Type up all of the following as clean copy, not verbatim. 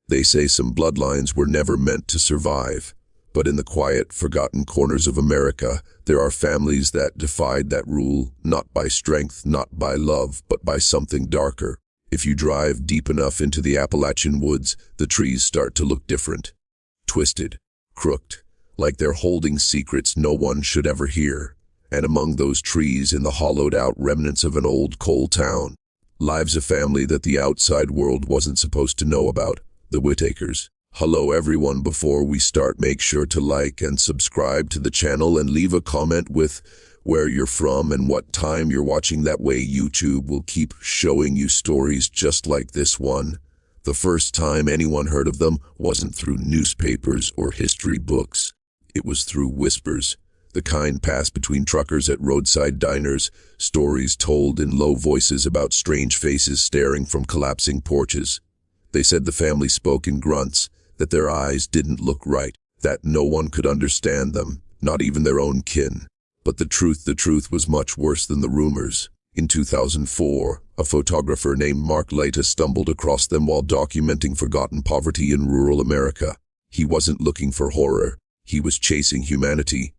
They say some bloodlines were never meant to survive, but in the quiet, forgotten corners of America, there are families that defied that rule, not by strength, not by love, but by something darker. If you drive deep enough into the Appalachian woods, the trees start to look different. Twisted, crooked, like they're holding secrets no one should ever hear. And among those trees, in the hollowed-out remnants of an old coal town, lives a family that the outside world wasn't supposed to know about, the Whitakers. Hello everyone, before we start, make sure to like and subscribe to the channel and leave a comment with where you're from and what time you're watching. That way YouTube will keep showing you stories just like this one. The first time anyone heard of them wasn't through newspapers or history books. It was through whispers, the kind passed between truckers at roadside diners, stories told in low voices about strange faces staring from collapsing porches. They said the family spoke in grunts, that their eyes didn't look right, that no one could understand them, not even their own kin. But the truth was much worse than the rumors. In 2004, a photographer named Mark Laita stumbled across them while documenting forgotten poverty in rural America. He wasn't looking for horror, he was chasing humanity.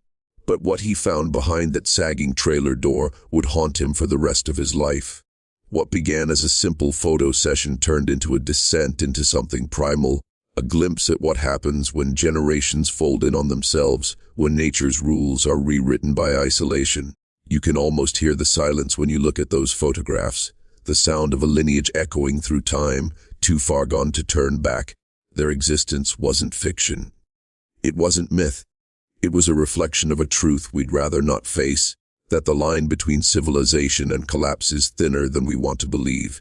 But what he found behind that sagging trailer door would haunt him for the rest of his life. What began as a simple photo session turned into a descent into something primal, a glimpse at what happens when generations fold in on themselves, when nature's rules are rewritten by isolation. You can almost hear the silence when you look at those photographs, the sound of a lineage echoing through time, too far gone to turn back. Their existence wasn't fiction. It wasn't myth. It was a reflection of a truth we'd rather not face, that the line between civilization and collapse is thinner than we want to believe.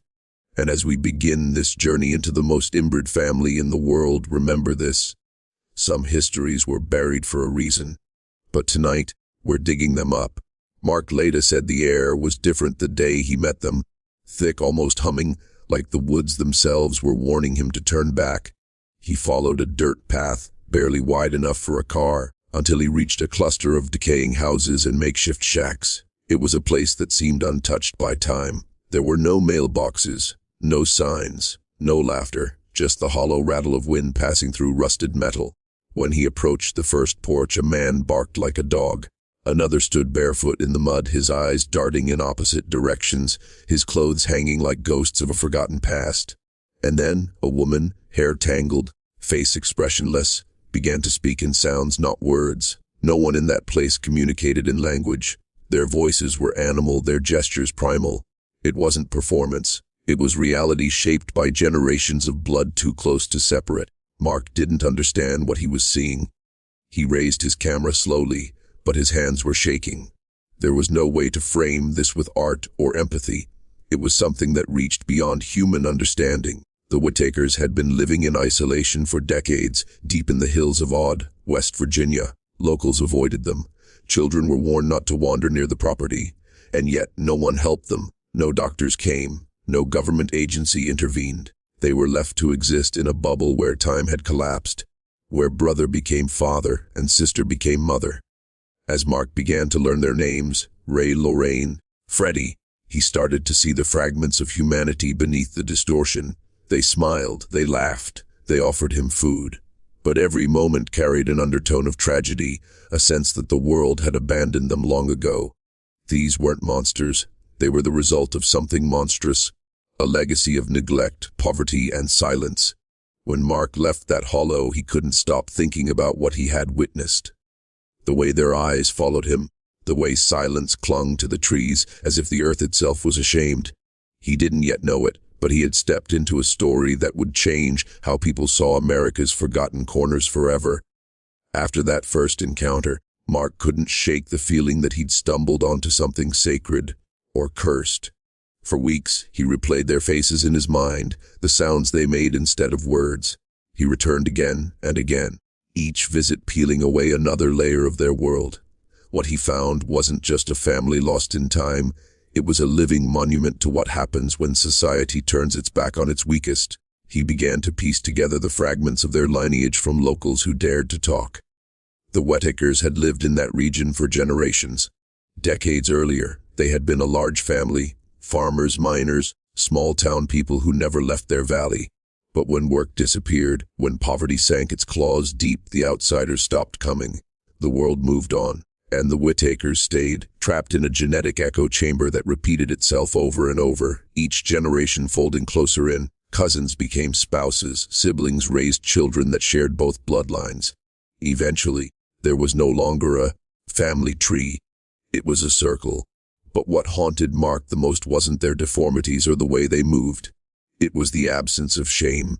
And as we begin this journey into the most inbred family in the world, remember this. Some histories were buried for a reason, but tonight we're digging them up. Mark Laita said the air was different the day he met them, thick, almost humming, like the woods themselves were warning him to turn back. He followed a dirt path, barely wide enough for a car, until he reached a cluster of decaying houses and makeshift shacks. It was a place that seemed untouched by time. There were no mailboxes, no signs, no laughter, just the hollow rattle of wind passing through rusted metal. When he approached the first porch, a man barked like a dog. Another stood barefoot in the mud, his eyes darting in opposite directions, his clothes hanging like ghosts of a forgotten past. And then a woman, hair tangled, face expressionless, began to speak in sounds, not words. No one in that place communicated in language. Their voices were animal, their gestures primal. It wasn't performance. It was reality shaped by generations of blood too close to separate. Mark didn't understand what he was seeing. He raised his camera slowly, but his hands were shaking. There was no way to frame this with art or empathy. It was something that reached beyond human understanding. The Whitakers had been living in isolation for decades, deep in the hills of Odd, West Virginia. Locals avoided them. Children were warned not to wander near the property. And yet no one helped them. No doctors came. No government agency intervened. They were left to exist in a bubble where time had collapsed, where brother became father and sister became mother. As Mark began to learn their names, Ray, Lorraine, Freddie, he started to see the fragments of humanity beneath the distortion. They smiled, they laughed, they offered him food. But every moment carried an undertone of tragedy, a sense that the world had abandoned them long ago. These weren't monsters. They were the result of something monstrous, a legacy of neglect, poverty, and silence. When Mark left that hollow, he couldn't stop thinking about what he had witnessed. The way their eyes followed him, the way silence clung to the trees as if the earth itself was ashamed. He didn't yet know it, but he had stepped into a story that would change how people saw America's forgotten corners forever. After that first encounter, Mark couldn't shake the feeling that he'd stumbled onto something sacred or cursed. For weeks, he replayed their faces in his mind, the sounds they made instead of words. He returned again and again, each visit peeling away another layer of their world. What he found wasn't just a family lost in time, it was a living monument to what happens when society turns its back on its weakest. He began to piece together the fragments of their lineage from locals who dared to talk. The Whitakers had lived in that region for generations. Decades earlier, they had been a large family, farmers, miners, small-town people who never left their valley. But when work disappeared, when poverty sank its claws deep, the outsiders stopped coming. The world moved on, and the Whitakers stayed, trapped in a genetic echo chamber that repeated itself over and over, each generation folding closer in. Cousins became spouses, siblings raised children that shared both bloodlines. Eventually, there was no longer a family tree. It was a circle. But what haunted Mark the most wasn't their deformities or the way they moved. It was the absence of shame.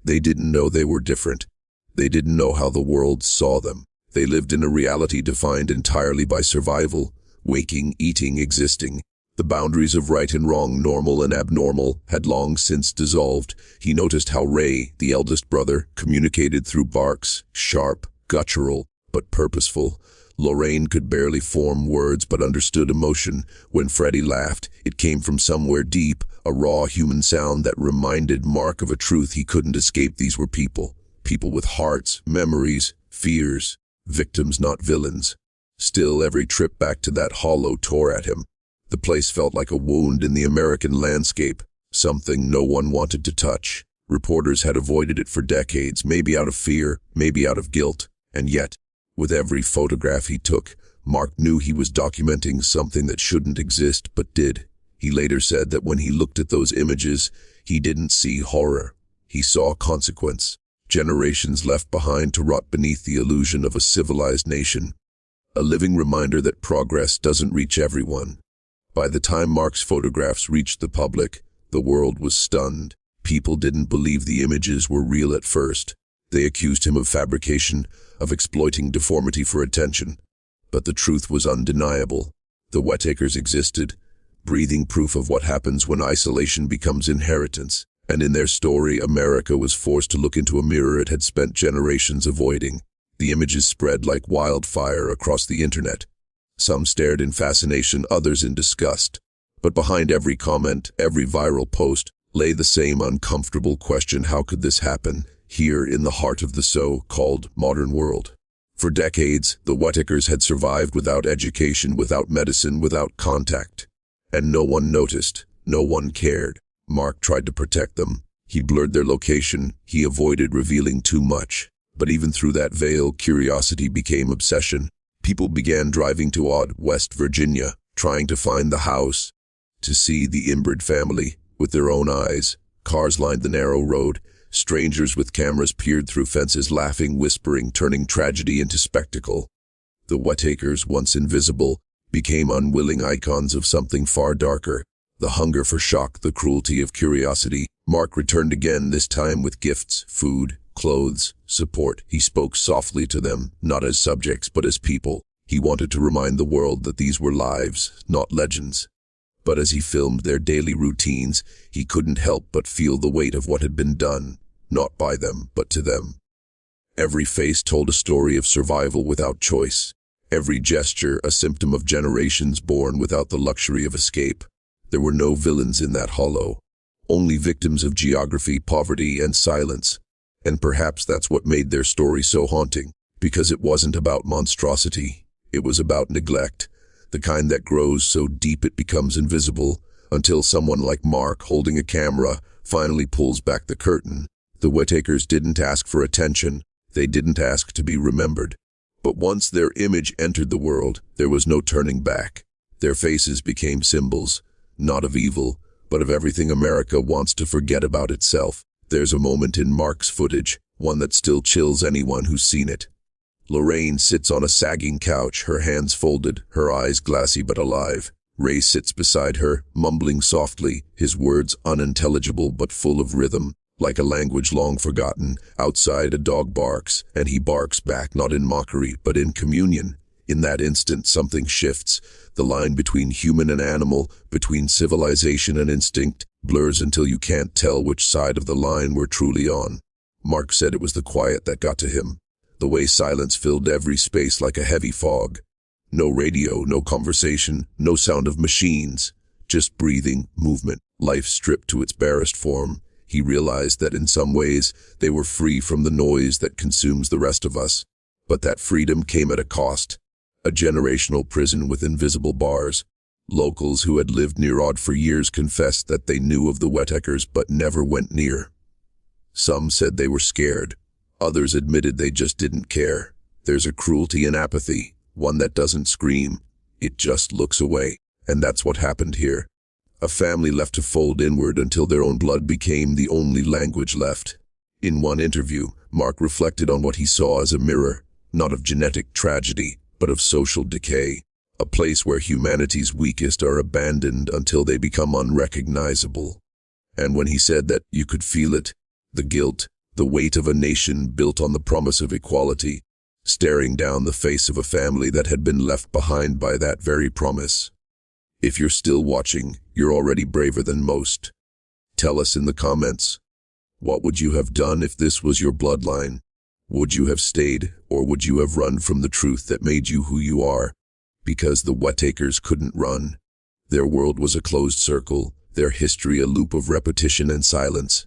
They didn't know they were different. They didn't know how the world saw them. They lived in a reality defined entirely by survival, waking, eating, existing. The boundaries of right and wrong, normal and abnormal, had long since dissolved. He noticed how Ray, the eldest brother, communicated through barks, sharp, guttural, but purposeful. Lorraine could barely form words but understood emotion. When Freddie laughed, it came from somewhere deep, a raw human sound that reminded Mark of a truth he couldn't escape. These were people. People with hearts, memories, fears. Victims, not villains. Still, every trip back to that hollow tore at him. The place felt like a wound in the American landscape, something no one wanted to touch. Reporters had avoided it for decades, maybe out of fear, maybe out of guilt. And yet, with every photograph he took, Mark knew he was documenting something that shouldn't exist, but did. He later said that when he looked at those images, he didn't see horror. He saw consequence. Generations left behind to rot beneath the illusion of a civilized nation. A living reminder that progress doesn't reach everyone. By the time Mark's photographs reached the public, the world was stunned. People didn't believe the images were real at first. They accused him of fabrication, of exploiting deformity for attention. But the truth was undeniable. The Whitakers existed, breathing proof of what happens when isolation becomes inheritance. And in their story, America was forced to look into a mirror it had spent generations avoiding. The images spread like wildfire across the internet. Some stared in fascination, others in disgust. But behind every comment, every viral post, lay the same uncomfortable question: how could this happen, here in the heart of the so-called modern world? For decades, the Whitakers had survived without education, without medicine, without contact. And no one noticed, no one cared. Mark tried to protect them. He blurred their location, he avoided revealing too much. But even through that veil, curiosity became obsession. People began driving to West Virginia, trying to find the house, to see the inbred family with their own eyes. Cars lined the narrow road. Strangers with cameras peered through fences, laughing, whispering, turning tragedy into spectacle. The Whitakers, once invisible, became unwilling icons of something far darker. The hunger for shock, the cruelty of curiosity. Mark returned again, this time with gifts, food, clothes, support. He spoke softly to them, not as subjects, but as people. He wanted to remind the world that these were lives, not legends. But as he filmed their daily routines, he couldn't help but feel the weight of what had been done, not by them, but to them. Every face told a story of survival without choice. Every gesture a symptom of generations born without the luxury of escape. There were no villains in that hollow, only victims of geography, poverty, and silence. And perhaps that's what made their story so haunting, because it wasn't about monstrosity. It was about neglect, the kind that grows so deep it becomes invisible, until someone like Mark, holding a camera, finally pulls back the curtain. The Whitakers didn't ask for attention. They didn't ask to be remembered. But once their image entered the world, there was no turning back. Their faces became symbols, not of evil, but of everything America wants to forget about itself. There's a moment in Mark's footage, one that still chills anyone who's seen it. Lorraine sits on a sagging couch, her hands folded, her eyes glassy but alive. Ray sits beside her, mumbling softly, his words unintelligible but full of rhythm, like a language long forgotten. Outside, a dog barks, and he barks back, not in mockery, but in communion. In that instant, something shifts. The line between human and animal, between civilization and instinct, blurs until you can't tell which side of the line we're truly on. Mark said it was the quiet that got to him. The way silence filled every space like a heavy fog. No radio, no conversation, no sound of machines. Just breathing, movement, life stripped to its barest form. He realized that in some ways, they were free from the noise that consumes the rest of us. But that freedom came at a cost. A generational prison with invisible bars. Locals who had lived near for years confessed that they knew of the Whitakers but never went near. Some said they were scared. Others admitted they just didn't care. There's a cruelty and apathy, one that doesn't scream. It just looks away. And that's what happened here. A family left to fold inward until their own blood became the only language left. In one interview, Mark reflected on what he saw as a mirror, not of genetic tragedy, but of social decay, a place where humanity's weakest are abandoned until they become unrecognizable. And when he said that, you could feel it, the guilt, the weight of a nation built on the promise of equality, staring down the face of a family that had been left behind by that very promise. If you're still watching, you're already braver than most. Tell us in the comments. What would you have done if this was your bloodline? Would you have stayed, or would you have run from the truth that made you who you are? Because the Whitakers couldn't run. Their world was a closed circle, their history a loop of repetition and silence.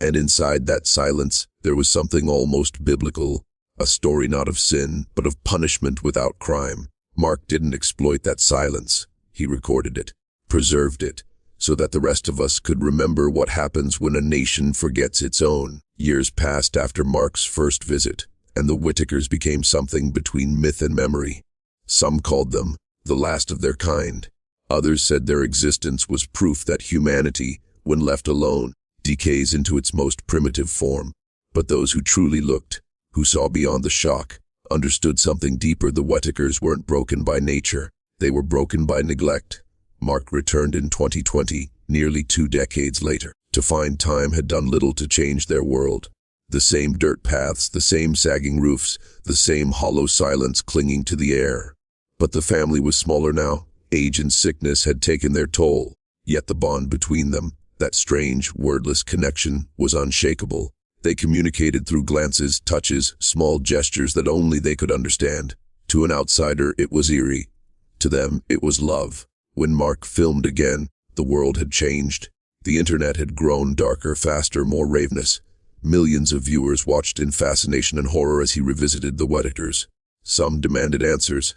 And inside that silence, there was something almost biblical, a story not of sin, but of punishment without crime. Mark didn't exploit that silence. He recorded it, preserved it, so that the rest of us could remember what happens when a nation forgets its own. Years passed after Mark's first visit, and the Whitakers became something between myth and memory. Some called them the last of their kind. Others said their existence was proof that humanity, when left alone, decays into its most primitive form. But those who truly looked, who saw beyond the shock, understood something deeper. The Whitakers weren't broken by nature. They were broken by neglect. Mark returned in 2020, nearly 2 decades later, to find time had done little to change their world. The same dirt paths, the same sagging roofs, the same hollow silence clinging to the air. But the family was smaller now. Age and sickness had taken their toll. Yet the bond between them, that strange, wordless connection, was unshakable. They communicated through glances, touches, small gestures that only they could understand. To an outsider, it was eerie. To them, it was love. When Mark filmed again, the world had changed. The internet had grown darker, faster, more ravenous. Millions of viewers watched in fascination and horror as he revisited the Whitakers. Some demanded answers.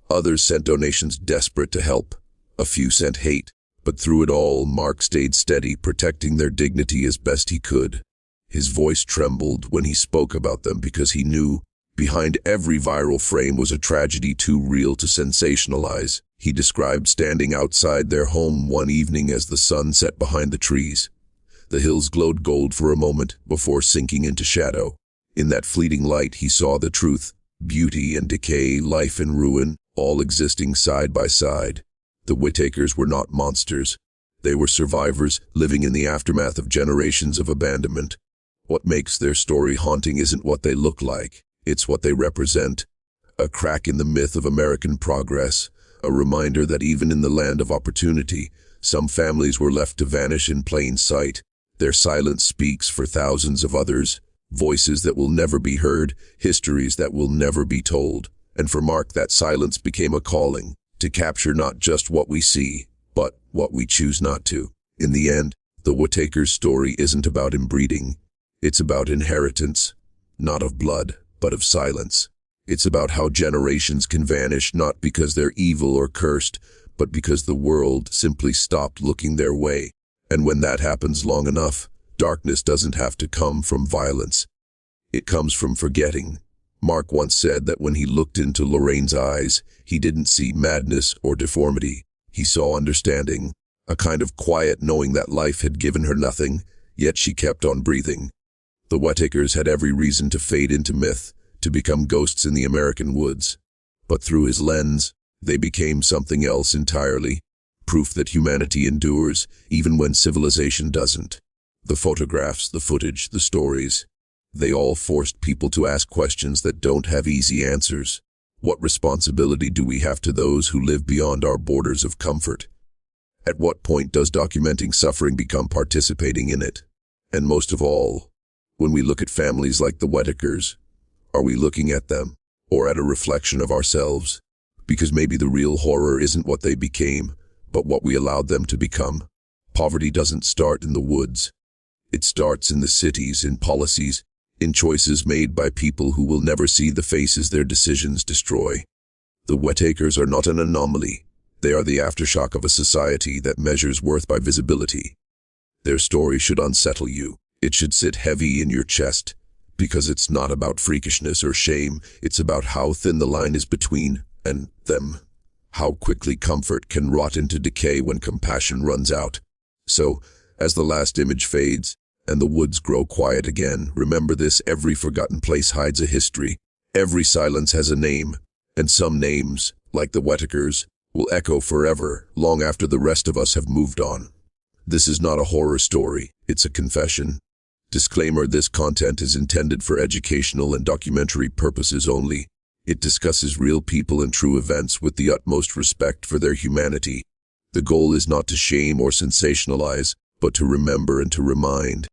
Others sent donations desperate to help. A few sent hate. But through it all, Mark stayed steady, protecting their dignity as best he could. His voice trembled when he spoke about them because he knew behind every viral frame was a tragedy too real to sensationalize. He described standing outside their home one evening as the sun set behind the trees. The hills glowed gold for a moment before sinking into shadow. In that fleeting light, he saw the truth, beauty and decay, life and ruin, all existing side by side. The Whitakers were not monsters. They were survivors living in the aftermath of generations of abandonment. What makes their story haunting isn't what they look like. It's what they represent. A crack in the myth of American progress. A reminder that even in the land of opportunity, some families were left to vanish in plain sight. Their silence speaks for thousands of others. Voices that will never be heard. Histories that will never be told. And for Mark, that silence became a calling. To capture not just what we see, but what we choose not to. In the end, the Whitakers' story isn't about inbreeding. It's about inheritance, not of blood, but of silence. It's about how generations can vanish not because they're evil or cursed, but because the world simply stopped looking their way. And when that happens long enough, darkness doesn't have to come from violence. It comes from forgetting. Mark once said that when he looked into Lorraine's eyes, he didn't see madness or deformity. He saw understanding, a kind of quiet knowing that life had given her nothing, yet she kept on breathing. The Whitakers had every reason to fade into myth, to become ghosts in the American woods. But through his lens, they became something else entirely, proof that humanity endures, even when civilization doesn't. The photographs, the footage, the stories, they all forced people to ask questions that don't have easy answers. What responsibility do we have to those who live beyond our borders of comfort? At what point does documenting suffering become participating in it? And most of all, when we look at families like the Whitakers, are we looking at them, or at a reflection of ourselves? Because maybe the real horror isn't what they became, but what we allowed them to become. Poverty doesn't start in the woods. It starts in the cities, in policies, in choices made by people who will never see the faces their decisions destroy. The Whitakers are not an anomaly. They are the aftershock of a society that measures worth by visibility. Their story should unsettle you. It should sit heavy in your chest, because it's not about freakishness or shame, it's about how thin the line is between and them. How quickly comfort can rot into decay when compassion runs out. So, as the last image fades, and the woods grow quiet again, remember this: every forgotten place hides a history. Every silence has a name, and some names, like the Whitakers, will echo forever, long after the rest of us have moved on. This is not a horror story, it's a confession. Disclaimer: this content is intended for educational and documentary purposes only. It discusses real people and true events with the utmost respect for their humanity. The goal is not to shame or sensationalize, but to remember and to remind.